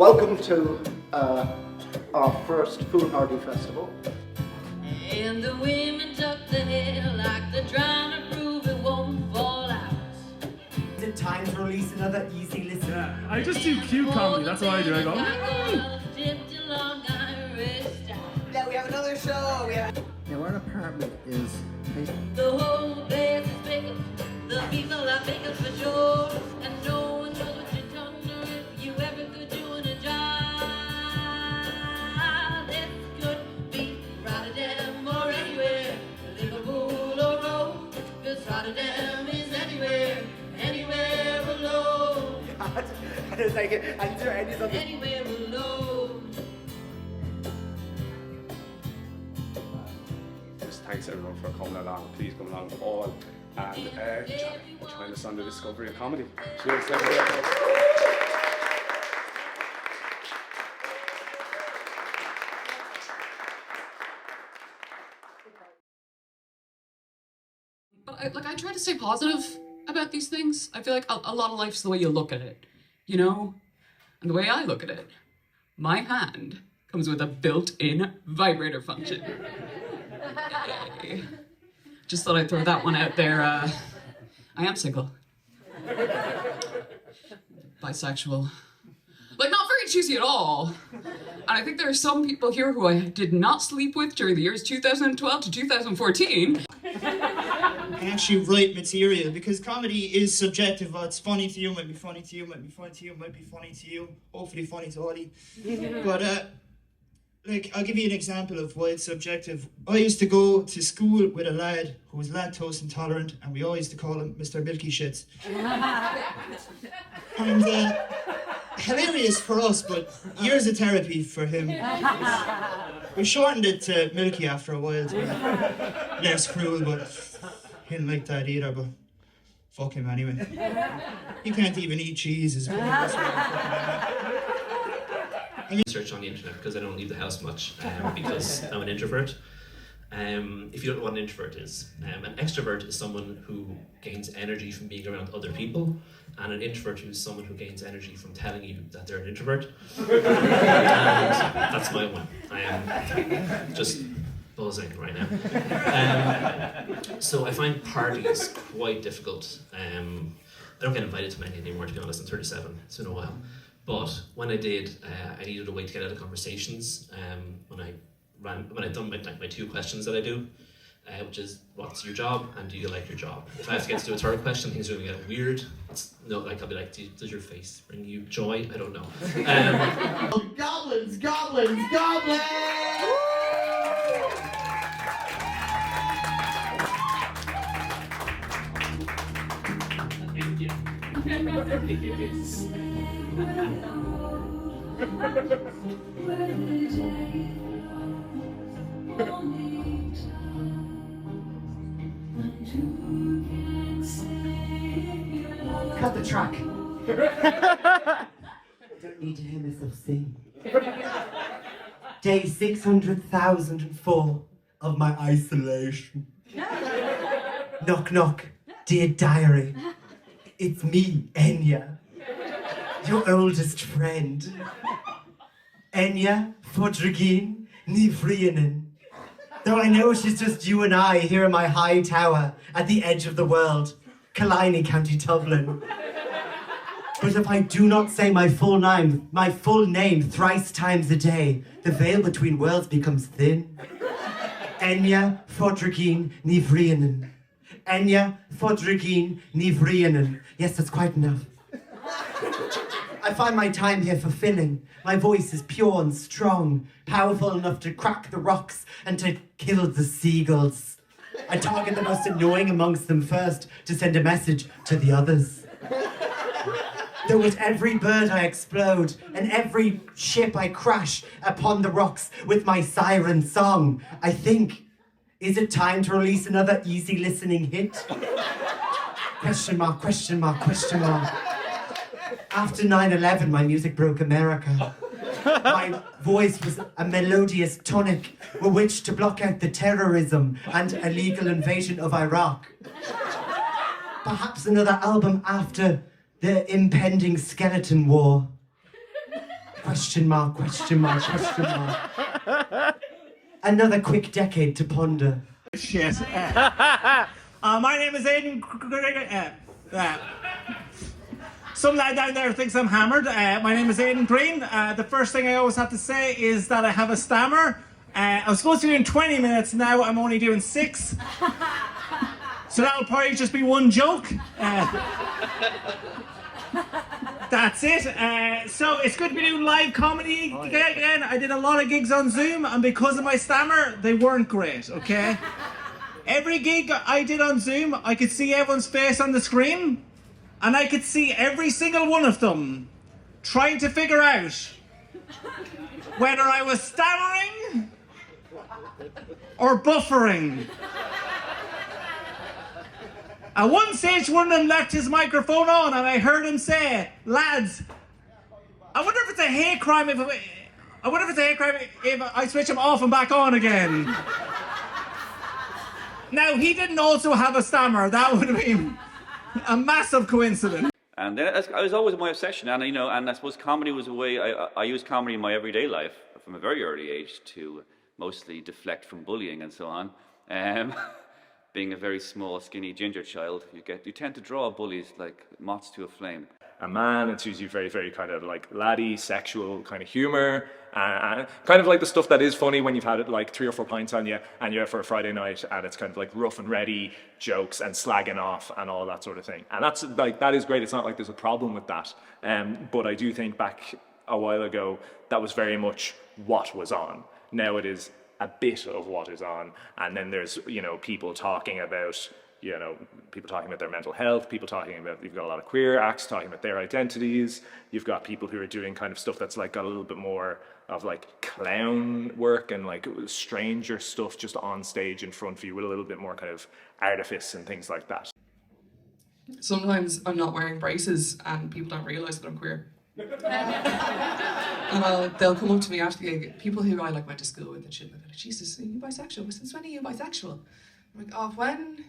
Welcome to our first Foolhardy Festival. And the women tuck their hair like they're trying to prove it won't fall out. Is it time to release another easy listen? Yeah, I just do cute comedy, that's what I do. I go, Yeah, we have another show. Now our apartment is... the whole place is bigger. The people are bigger for sure. And no one knows what you're talking about if you ever could do in a job. This could be Rotterdam or anywhere. Liverpool or Rome. Cause Rotterdam is anywhere. Anywhere alone. I was like, I do any other. Anywhere alone. Just thanks everyone for coming along. Please come along all and join us on the discovery of comedy. Cheers, everyone. But I try to stay positive about these things. I feel like a lot of life's the way you look at it, you know? And the way I look at it, my hand comes with a built-in vibrator function. Yay. Just thought I'd throw that one out there. I am single. Bisexual. Like, not very choosy at all. And I think there are some people here who I did not sleep with during the years 2012 to 2014. I actually write material because comedy is subjective. What's funny to you might be funny to you, might be funny to you, might be funny to you, hopefully funny to Ollie. But like, I'll give you an example of why it's subjective. I used to go to school with a lad who was lactose intolerant, and we always used to call him Mr. Milky Shits. And hilarious for us, but years of therapy for him. We shortened it to Milky after a while to be less cruel, but he didn't like that either, but fuck him anyway. He can't even eat cheese as well. Research on the internet because I don't leave the house much because I'm an introvert. If you don't know what an introvert is, an extrovert is someone who gains energy from being around other people, and an introvert is someone who gains energy from telling you that they're an introvert. And that's my one. I am just buzzing right now. So I find parties quite difficult. I don't get invited to many anymore, to be honest. I'm 37, it's been a while. But when I did, I needed a way to get out of conversations. When I'd done my two questions that I do, which is what's your job and do you like your job? If I have to get to a third question, things are going to get weird. I'll be like, does your face bring you joy? I don't know. Goblins, goblins, goblins! Cut the track. Don't need to hear myself sing. Day 600,004 of my isolation. Knock, knock, dear diary. It's me, Enya, your oldest friend. Enya Fodrigin Nifrianen. Though I know she's just you and I here in my high tower at the edge of the world, Killiney, County Dublin. But if I do not say my full name thrice times a day, the veil between worlds becomes thin. Enya Fodrigin Nifrianen. Enya Fodrigin Nifrianen. Yes, that's quite enough. I find my time here fulfilling. My voice is pure and strong, powerful enough to crack the rocks and to kill the seagulls. I target the most annoying amongst them first to send a message to the others. Though at every bird I explode and every ship I crash upon the rocks with my siren song, I think, is it time to release another easy listening hit? Question mark, question mark, question mark. After 9/11, my music broke America. My voice was a melodious tonic with which to block out the terrorism and illegal invasion of Iraq. Perhaps another album after the impending skeleton war. Question mark, question mark, question mark. Another quick decade to ponder. Shit. My name is Aidan. Some lad down there thinks I'm hammered. My name is Aidan Green. The first thing I always have to say is that I have a stammer. I was supposed to be doing 20 minutes, now I'm only doing 6. So that'll probably just be one joke. That's it. So it's good to be doing live comedy again. I did a lot of gigs on Zoom, and because of my stammer, they weren't great, okay? Every gig I did on Zoom, I could see everyone's face on the screen, and I could see every single one of them trying to figure out whether I was stammering or buffering. At one stage, one of them left his microphone on, and I heard him say, "Lads, I wonder if it's a hate crime if I switch him off and back on again." Now, he didn't also have a stammer. That would have been a massive coincidence. And then it was always my obsession, and and I suppose comedy was a way I used comedy in my everyday life from a very early age to mostly deflect from bullying and so on. Being a very small, skinny ginger child, you tend to draw bullies like moths to a flame. A man, it's usually very, very kind of like laddie, sexual kind of humour, and kind of like the stuff that is funny when you've had it like 3 or 4 pints on you and you're for a Friday night, and it's kind of like rough and ready jokes and slagging off and all that sort of thing. And that's like, that is great. It's not like there's a problem with that. But I do think back a while ago, that was very much what was on. Now it is a bit of what is on, and then there's people talking about their mental health, people talking about, you've got a lot of queer acts talking about their identities, you've got people who are doing kind of stuff that's like got a little bit more of like clown work and like stranger stuff just on stage in front of you with a little bit more kind of artifice and things like that. Sometimes I'm not wearing braces and people don't realise that I'm queer. And they'll come up to me after the gig, people who I like went to school with and shit, and they're like, "Jesus, are you bisexual? Since when are you bisexual?" I'm like, "Oh, when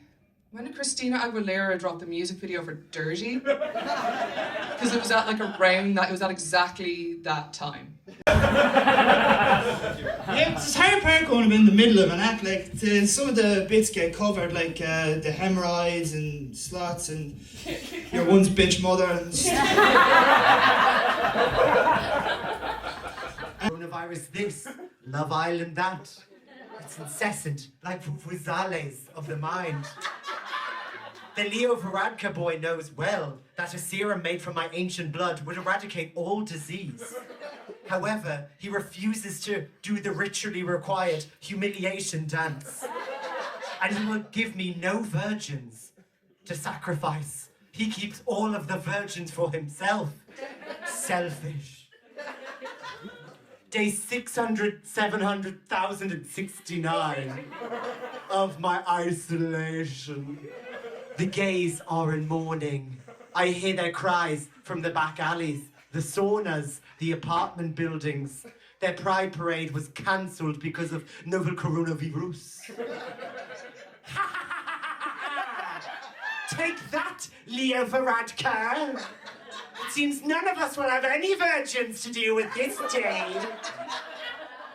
did Christina Aguilera drop the music video for Dirty?" Because it was at like around that, it was at exactly that time. Yeah, it's hard part going in the middle of an act, like some of the bits get covered, like the hemorrhoids and slots and your one's bitch mother and Coronavirus this, Love Island that. It's incessant, like Fuzales of the mind. The Leo Varadkar boy knows well that a serum made from my ancient blood would eradicate all disease. However, he refuses to do the ritually required humiliation dance. And he will give me no virgins to sacrifice. He keeps all of the virgins for himself. Selfish. Day 600, 700,069 of my isolation. The gays are in mourning. I hear their cries from the back alleys, the saunas, the apartment buildings. Their pride parade was cancelled because of novel coronavirus. Take that, Leo Varadkar! It seems none of us will have any virgins to deal with this day.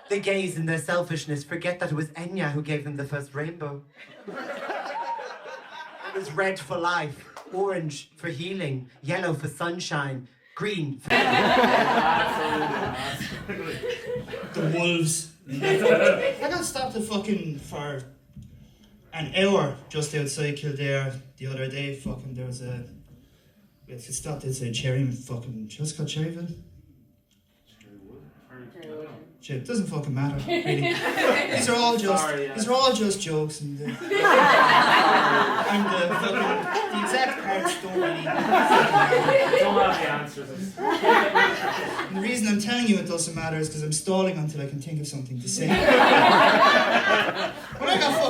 The gays in their selfishness forget that it was Enya who gave them the first rainbow. It was red for life, orange for healing, yellow for sunshine, green for... the wolves. I got stopped for an hour just outside Kildare the other day. There was a... We had stopped outside Cherry and what's it called, Cherryville? It doesn't fucking matter, really. These are all just jokes, and the exact parts don't really. Don't have the answers. And the reason I'm telling you it doesn't matter is because I'm stalling until I can think of something to say. When I got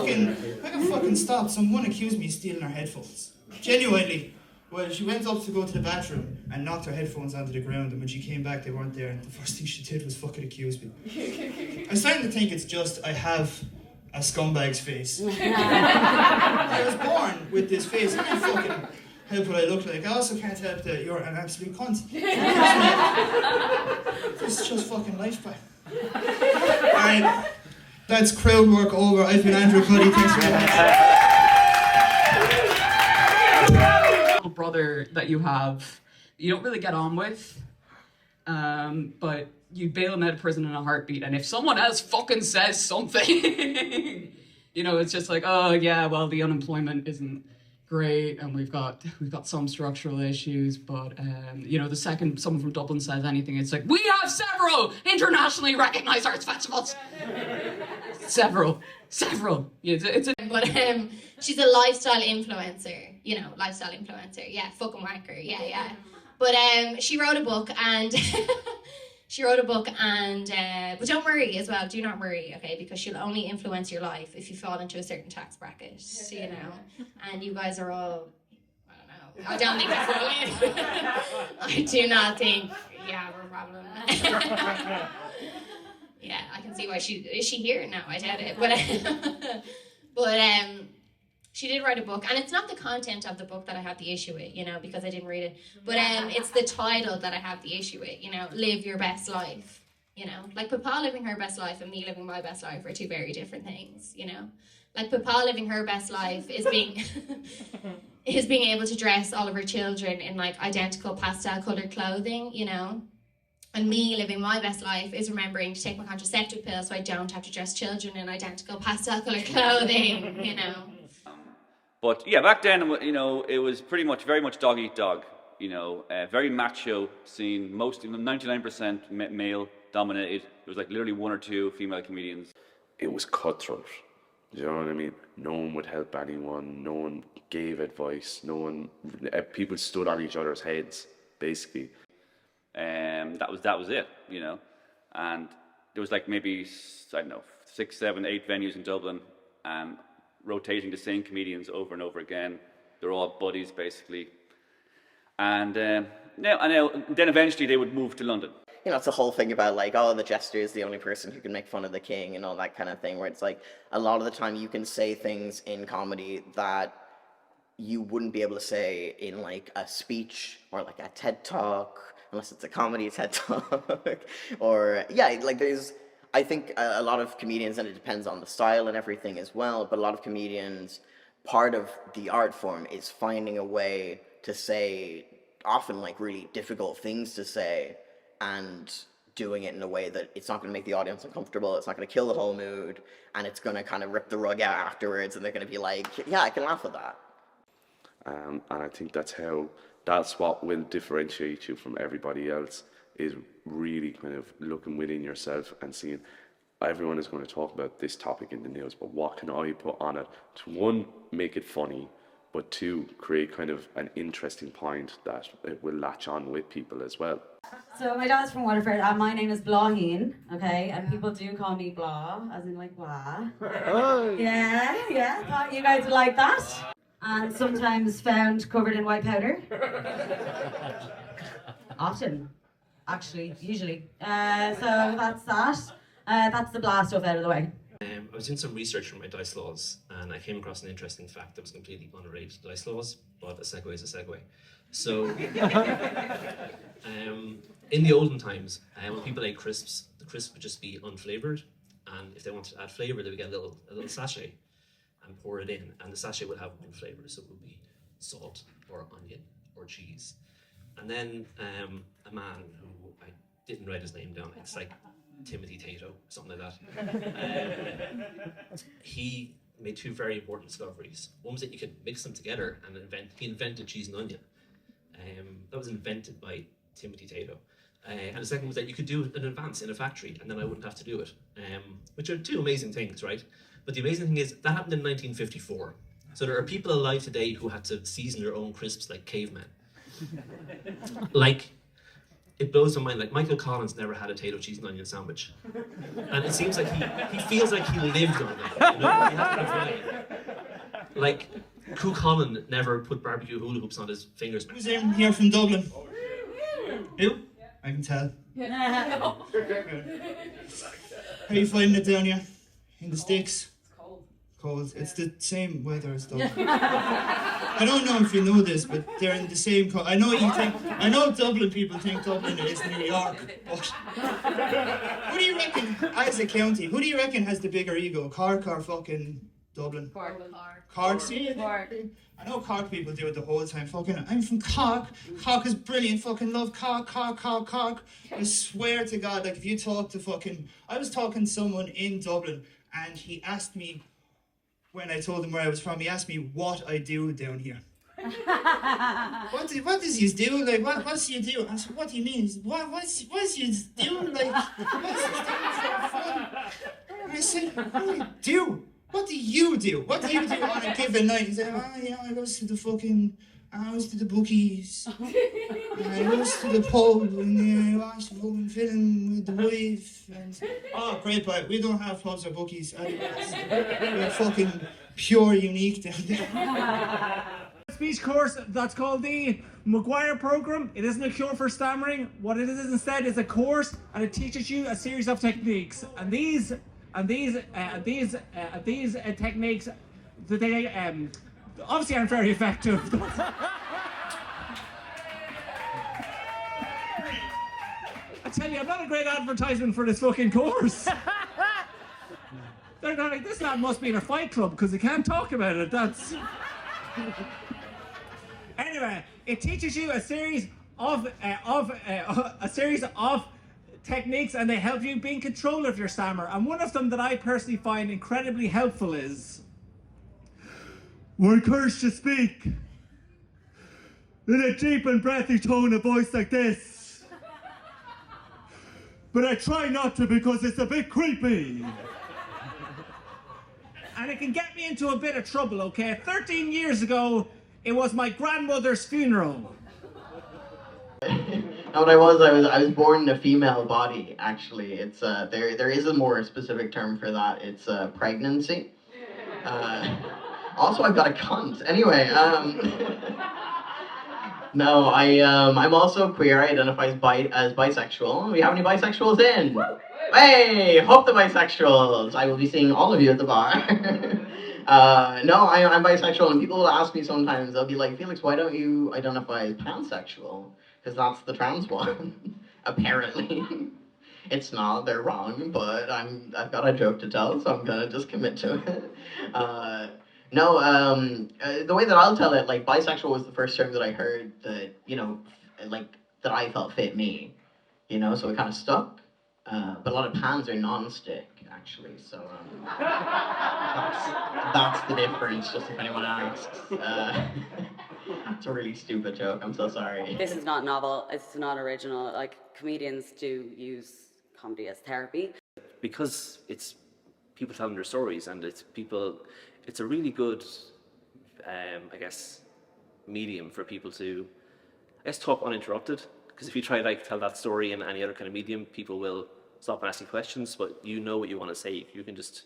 fucking stopped, someone accused me of stealing her headphones. Genuinely. Well, she went up to go to the bathroom and knocked her headphones onto the ground, and when she came back, they weren't there, and the first thing she did was fucking accuse me. I'm starting to think it's just I have a scumbag's face. I was born with this face. help what I look like. I also can't help that you're an absolute cunt. This is just fucking life, boy. Alright, that's crowd work over. I've been Andrew Cuddy. Thanks for coming. Little brother that you have, you don't really get on with, but you bail him out of prison in a heartbeat. And if someone else fucking says something, you know, it's just like, oh yeah, well, the unemployment isn't great, and we've got some structural issues, but you know, the second someone from Dublin says anything, it's like, we have several internationally recognized arts festivals. several. But she's a lifestyle influencer, you know, yeah, fucking wanker, yeah. But she wrote a book and but don't worry as well, do not worry, okay, because she'll only influence your life if you fall into a certain tax bracket, you know, and you guys are all, I don't think that's it. I do not think, yeah, we're probably yeah, I can see why is she here? No, I doubt it, but she did write a book, and it's not the content of the book that I have the issue with, you know, because I didn't read it, but it's the title that I have the issue with, you know, live your best life, you know, like Papa living her best life and me living my best life are two very different things, you know, like Papa living her best life is being is being able to dress all of her children in like identical pastel colored clothing, you know, and me living my best life is remembering to take my contraceptive pill so I don't have to dress children in identical pastel colored clothing, you know. But yeah, back then, you know, it was pretty much very much dog eat dog. You know, very macho scene. Most 99% male dominated. There was like literally one or two female comedians. It was cutthroat. Do you know what I mean? No one would help anyone. No one gave advice. No one. People stood on each other's heads, basically. That was it. You know, and there was like maybe, I don't know, 6, 7, 8 venues in Dublin. Rotating the same comedians over and over again. They're all buddies, basically. And then eventually they would move to London. You know, it's a whole thing about like, oh, the jester is the only person who can make fun of the king and all that kind of thing, where it's like, a lot of the time you can say things in comedy that you wouldn't be able to say in like a speech or like a TED Talk, unless it's a comedy TED Talk. Or, yeah, like I think a lot of comedians, and it depends on the style and everything as well, but a lot of comedians, part of the art form is finding a way to say often like really difficult things to say and doing it in a way that it's not going to make the audience uncomfortable, it's not going to kill the whole mood, and it's going to kind of rip the rug out afterwards, and they're going to be like, yeah, I can laugh at that. And I think that's what will differentiate you from everybody else, is really kind of looking within yourself and seeing, everyone is going to talk about this topic in the news, but what can I put on it to, one, make it funny, but two, create kind of an interesting point that it will latch on with people as well. So my dad's from Waterford and my name is Blaheen, okay, and people do call me Blah, as in like blah. Yeah, thought you guys would like that. And sometimes found covered in white powder. Often. Actually, usually. So that's that. That's the blast stuff out of the way. I was doing some research for my dice laws, and I came across an interesting fact that was completely unrelated to dice laws, but a segue is a segue. So, in the olden times, when people ate crisps, the crisp would just be unflavoured, and if they wanted to add flavour, they would get a little sachet and pour it in, and the sachet would have one flavour, so it would be salt or onion or cheese. And then a man who I didn't write his name down, it's like Timothy Tato, something like that. He made two very important discoveries. One was that you could mix them together and he invented cheese and onion. That was invented by Timothy Tato. And the second was that you could do an advance in a factory and then I wouldn't have to do it. Which are two amazing things, right? But the amazing thing is that happened in 1954. So there are people alive today who had to season their own crisps like cavemen. Like, it blows my mind, like Michael Collins never had a potato, cheese and onion sandwich. And it seems like he feels like he lived on that, you know? He has to like, Cú Chulainn never put barbecue hula hoops on his fingers. Who's in here from Dublin? Who? I can tell. How are you finding it down here? In the sticks? It's cold. Cold. It's the same weather as Dublin. I don't know if you know this, but they're in the same. I know Dublin people think Dublin is New York, but who do you reckon, as a county, who do you reckon has the bigger ego, Cork or fucking Dublin? Cork. See? I know Cork people do it the whole time. Fucking, I'm from Cork. Cork is brilliant. Fucking love Cork. I swear to God, like if you talk to fucking, I was talking to someone in Dublin, and he asked me, when I told him where I was from, he asked me what I do down here. What does you do? Like, what's you do? I said, what do you mean? What's you do? Like, what's you do for fun? And I said, what do you do? What do you do? What do you do on a given night? He said, I goes to the bookies. And I goes to the pub, and I watch the fucking film with the wife. And, oh, great, but we don't have pubs or bookies. We're fucking pure unique down there. Speech course that's called the Maguire program. It isn't a cure for stammering. What it is instead is a course, and it teaches you a series of techniques. And these techniques, they obviously aren't very effective. I tell you, I'm not a great advertisement for this fucking course. They're not like, this lad must be in a fight club because he can't talk about it. That's. Anyway, it teaches you a series of techniques, and they help you be in control of your stammer. And one of them that I personally find incredibly helpful is, we're encouraged to speak in a deep and breathy tone of voice like this. But I try not to because it's a bit creepy. And it can get me into a bit of trouble, okay? 13 years ago, it was my grandmother's funeral. No, what I was born in a female body, actually. It's there is a more specific term for that. It's pregnancy. Also, I've got a cunt. Anyway, no, I'm also queer. I identify as bisexual. We have any bisexuals in? Hey, hope the bisexuals. I will be seeing all of you at the bar. No, I'm bisexual, and people will ask me sometimes, they'll be like, Felix, why don't you identify as pansexual? Because that's the trans one, apparently. It's not, they're wrong, but I've got a joke to tell, so I'm gonna just commit to it. The way that I'll tell it, like, bisexual was the first term that I heard that, that I felt fit me, so it kind of stuck. But a lot of pans are non-stick, actually, so that's the difference, just if anyone asks. It's a really stupid joke, I'm so sorry. This is not novel, it's not original. Like, comedians do use comedy as therapy. Because it's people telling their stories, and it's a really good, medium for people to, talk uninterrupted. Because if you try tell that story in any other kind of medium, people will stop and ask you questions, but you know what you want to say. You can just,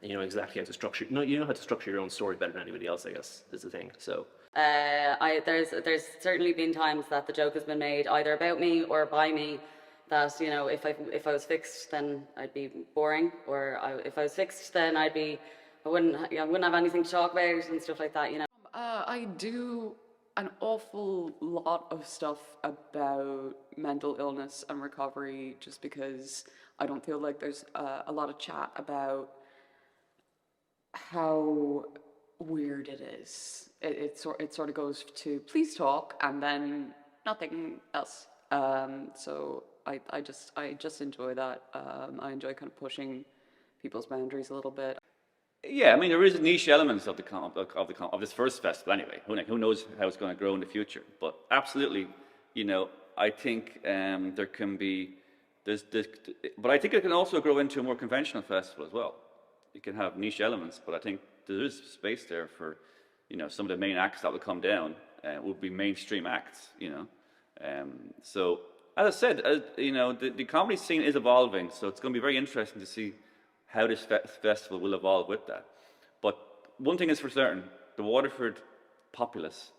you know exactly how to structure. You know how to structure your own story better than anybody else, I guess, is the thing. So. There's certainly been times that the joke has been made either about me or by me, that if I was fixed, then I'd be boring, or if I was fixed, then I wouldn't have anything to talk about and stuff like that. I do an awful lot of stuff about mental illness and recovery, just because I don't feel like there's a lot of chat about how weird it is. It sort of goes to please talk and then nothing else. So I just enjoy that. I enjoy kind of pushing people's boundaries a little bit. Yeah, I mean, there is niche elements of this first festival anyway. Who knows how it's going to grow in the future? But absolutely, I think there can be but I think it can also grow into a more conventional festival as well. You can have niche elements, but I think there is space there for some of the main acts that will come down will be mainstream acts. So as I said, the comedy scene is evolving, so it's going to be very interesting to see how this festival will evolve with that. But one thing is for certain, the Waterford populace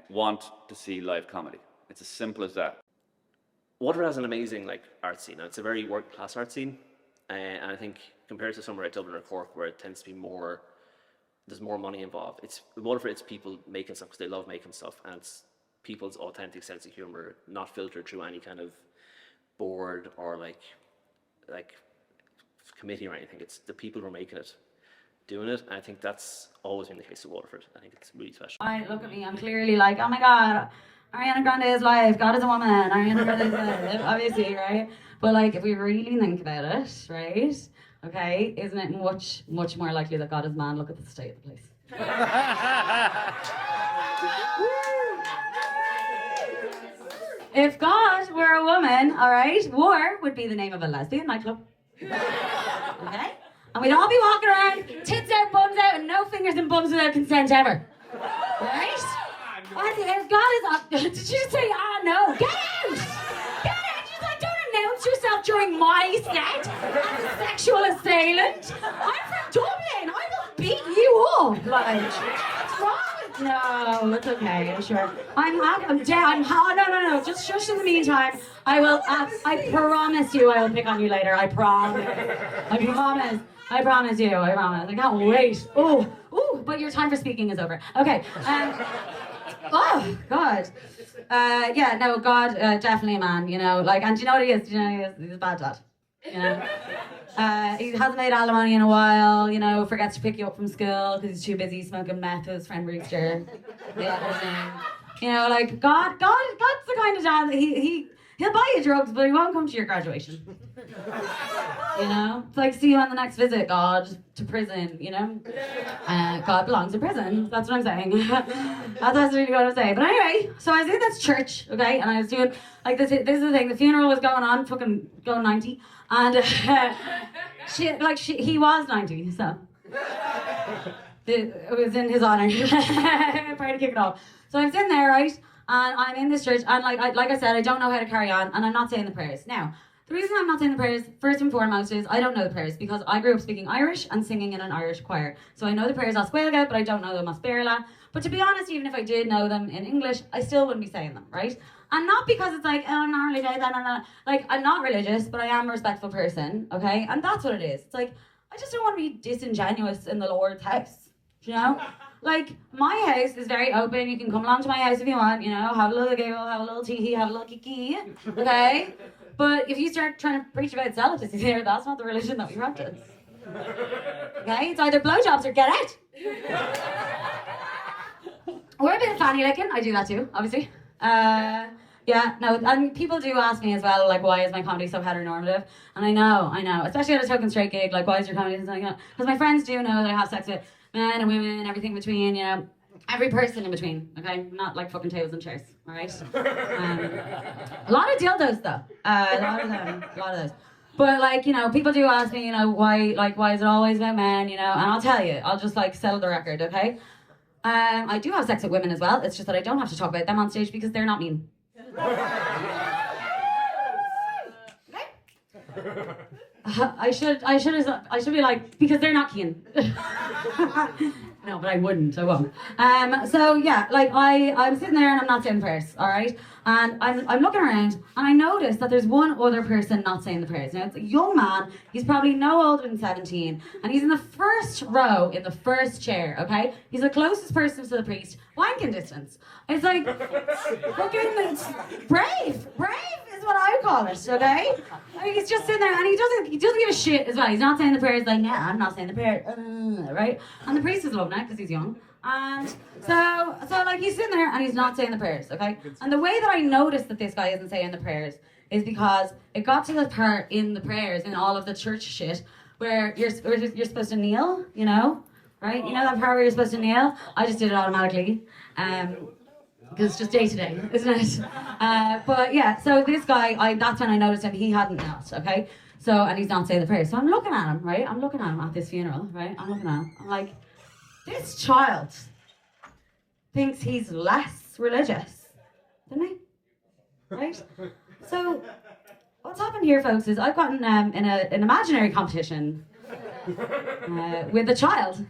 want to see live comedy. It's as simple as that. Waterford has an amazing art scene. Now, it's a very working class art scene, and I think compared to somewhere like Dublin or Cork, where it tends to be more there's more money involved. It's Waterford. It's people making stuff because they love making stuff, and it's people's authentic sense of humor, not filtered through any kind of board or like committee or anything. It's the people who are making it, doing it, and I think that's always been the case with Waterford. I think it's really special. I look at me, I'm clearly like, oh my God, Ariana Grande is live, God is a woman, Ariana Grande is live, obviously, right? But like, if we really think about it, right? Okay, isn't it much more likely that God is man? Look at the state of the place. If God were a woman, all right, War would be the name of a lesbian nightclub. Okay? And we'd all be walking around, tits out, bums out, and no fingers and bums without consent ever. Right? If God is up, did you say, no? Get out! Get out! Just like, don't announce yourself during my set as a sexual assailant. I'm from Dublin. I will beat you up. Like, what's wrong? No, it's okay, I'm sure. I'm down. No. Just shush in the meantime. I will, I promise you I will pick on you later. I promise. I promise you. I can't wait. Ooh, but your time for speaking is over. Okay. Oh, God. Yeah, no, God, definitely a man, you know. Like, and do you know what he is? He's a bad dad. You know? He hasn't made alimony in a while, you know, forgets to pick you up from school because he's too busy smoking meth with his friend Rooster. You know, like, God's the kind of dad that he'll buy you drugs, but he won't come to your graduation. You know? It's like, see you on the next visit, God, to prison, you know? God belongs in prison. That's what I'm saying. That's really what I'm saying. But anyway, so I was in this church, okay? And I was doing, like, this is the thing. The funeral was going on, fucking going 90. And he was 90, so. It was in his honor. Trying to kick it off. So I'm sitting there, right? And I'm in this church, and like I said, I don't know how to carry on, and I'm not saying the prayers. Now, the reason I'm not saying the prayers, first and foremost, is I don't know the prayers, because I grew up speaking Irish and singing in an Irish choir. So I know the prayers as Gaeilge, but I don't know them as Béarla. But to be honest, even if I did know them in English, I still wouldn't be saying them, right? And not because it's like, oh, I'm not religious, like, I'm not religious, but I am a respectful person, okay? And that's what it is. It's like, I just don't want to be disingenuous in the Lord's house, you know? Like, my house is very open. You can come along to my house if you want, you know, have a little giggle, have a little tee, have a little kiki, okay? But if you start trying to preach about celibacy here, that's not the religion that we practice. Okay? It's either blowjobs or get out. Or a bit of fanny licking. I do that too, obviously. Yeah, no, and people do ask me as well, like, why is my comedy so heteronormative? And I know, especially at a token straight gig, like, why is your comedy so, because my friends do know that I have sex with men and women and everything between, you know, every person in between, okay? Not like fucking tables and chairs, all right? A lot of dildos, though. A lot of those. But, like, you know, people do ask me, you know, why is it always about men, you know? And I'll tell you, I'll just, like, settle the record, okay? I do have sex with women as well. It's just that I don't have to talk about them on stage because they're not mean. I should be like, because they're not keen. No, but I won't. So yeah, like I'm sitting there and I'm not saying prayers, all right? And I'm looking around and I notice that there's one other person not saying the prayers. Now it's a young man. He's probably no older than 17, and he's in the first row in the first chair. Okay, he's the closest person to the priest, wanking distance. It's like fucking brave is what I call it. Okay, I mean, he's just sitting there and he doesn't give a shit as well. He's not saying the prayers. Like, yeah, I'm not saying the prayer, right? And the priest is loving it because he's young. And so like he's sitting there and he's not saying the prayers, okay? And the way that I noticed that this guy isn't saying the prayers is because it got to the part in the prayers, in all of the church shit, where you're supposed to kneel, you know? Right? You know that part where you're supposed to kneel? I just did it automatically. Because it's just day to day, isn't it? But yeah, so this guy, that's when I noticed him, he hadn't knelt, okay? So, and he's not saying the prayers. So I'm looking at him, right? I'm looking at him at this funeral, right? I'm looking at him. I'm like, this child thinks he's less religious than me, right? So what's happened here, folks, is I've gotten in an imaginary competition with a child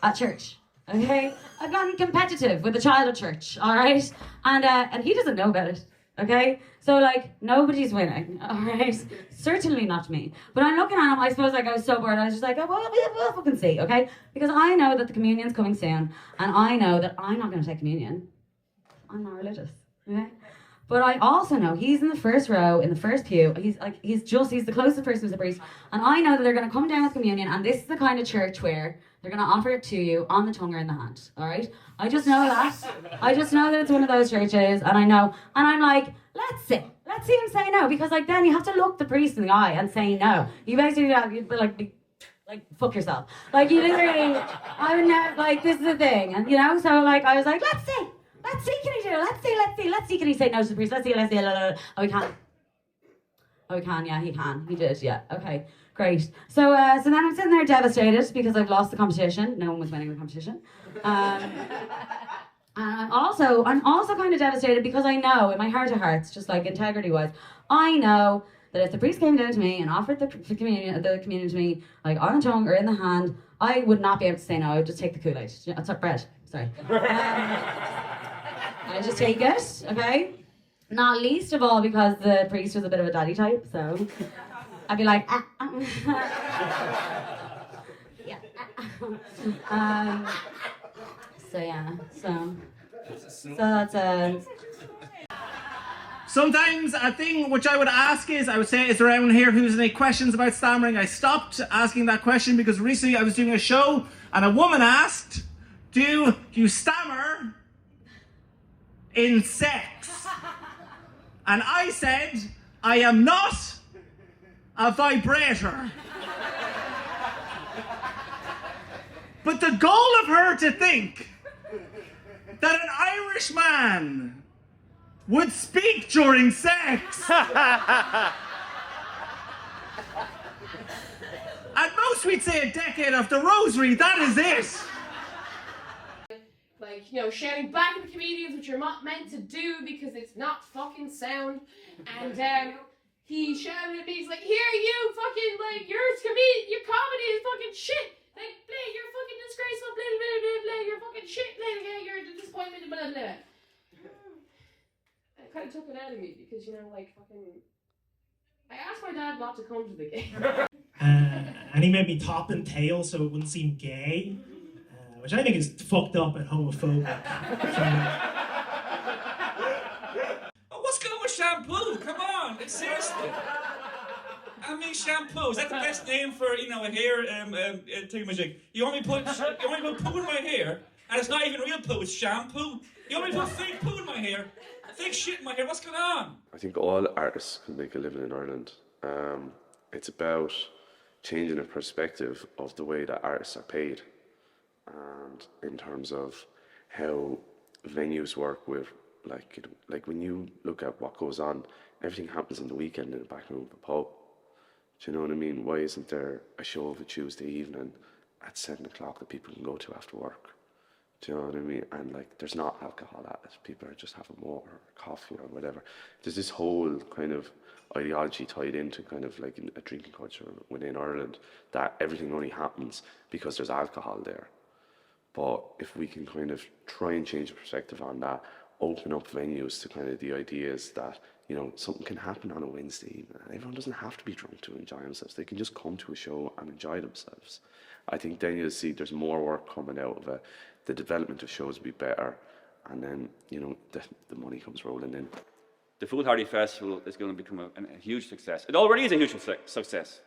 at church. Okay, I've gotten competitive with a child at church. All right, and he doesn't know about it. Okay? So, like, nobody's winning, all right? Certainly not me. But I'm looking at him, I suppose, like, I was so bored, I was just like, oh, well, we'll fucking see, okay? Because I know that the communion's coming soon, and I know that I'm not going to take communion. I'm not religious, okay? But I also know he's in the first row, in the first pew. He's the closest person to the priest. And I know that they're going to come down with communion, and this is the kind of church where they're going to offer it to you on the tongue or in the hand, all right? I just know that. I just know that it's one of those churches, and I know. And I'm like, let's see. Let's see him say no, because, like, then you have to look the priest in the eye and say no. You basically have, you'd be like, fuck yourself. Like, you literally, I would never, like, this is the thing. And, you know, so, like, I was like, let's see. Let's see, can he do it? Let's see, can he say no to the priest? Let's see, Oh, he can. Oh, he can, yeah, he can. He did, yeah. Okay, great. So then I'm sitting there devastated because I've lost the competition. No one was winning the competition. And I'm also kind of devastated because I know, in my heart of hearts, just like integrity-wise, I know that if the priest came down to me and offered the communion to me, like on the tongue or in the hand, I would not be able to say no. I would just take the Kool-Aid. Bread, sorry. I just take it, okay? Not least of all because the priest was a bit of a daddy type, so I'd be like, yeah. So yeah, so that's Sometimes a thing which I would ask is, I would say, is there anyone here who's any questions about stammering? I stopped asking that question because recently I was doing a show and a woman asked, do you stammer in sex? And I said, I am not a vibrator. But the goal of her to think that an Irish man would speak during sex. At most we'd say a decade of the rosary, that is it. Like, you know, shouting back at the comedians, which you're not meant to do because it's not fucking sound. And he shouted at me, he's like, here you fucking, like, your comedy is fucking shit. Like, blah, you're fucking disgraceful, blah, blah, blah, blah, you're fucking shit, blah, blah, you're a disappointment, blah, blah. It kind of took it out of me because, you know, like, fucking, I asked my dad not to come to the game. And he made me top and tail so it wouldn't seem gay, which I think is fucked up and homophobic. Oh, what's going on with shampoo? Come on, seriously. I mean, shampoo, is that the best name for, you know, a hair thingamajig? You want me to put poo in my hair, and it's not even real poo, it's shampoo? You want me to put fake poo in my hair? Fake shit in my hair, what's going on? I think all artists can make a living in Ireland. It's about changing the perspective of the way that artists are paid, and in terms of how venues work with, like when you look at what goes on, everything happens on the weekend in the back room of a pub. Do you know what I mean? Why isn't there a show of a Tuesday evening at 7 o'clock that people can go to after work? Do you know what I mean? And like, there's not alcohol at it. People are just having water or coffee or whatever. There's this whole kind of ideology tied into kind of like a drinking culture within Ireland that everything only happens because there's alcohol there. But if we can kind of try and change the perspective on that, open up venues to kind of the ideas that, you know, something can happen on a Wednesday evening. Everyone doesn't have to be drunk to enjoy themselves. They can just come to a show and enjoy themselves. I think then you'll see there's more work coming out of it. The development of shows will be better, and then, you know, the money comes rolling in. The Foolhardy Festival is going to become a huge success. It already is a huge success.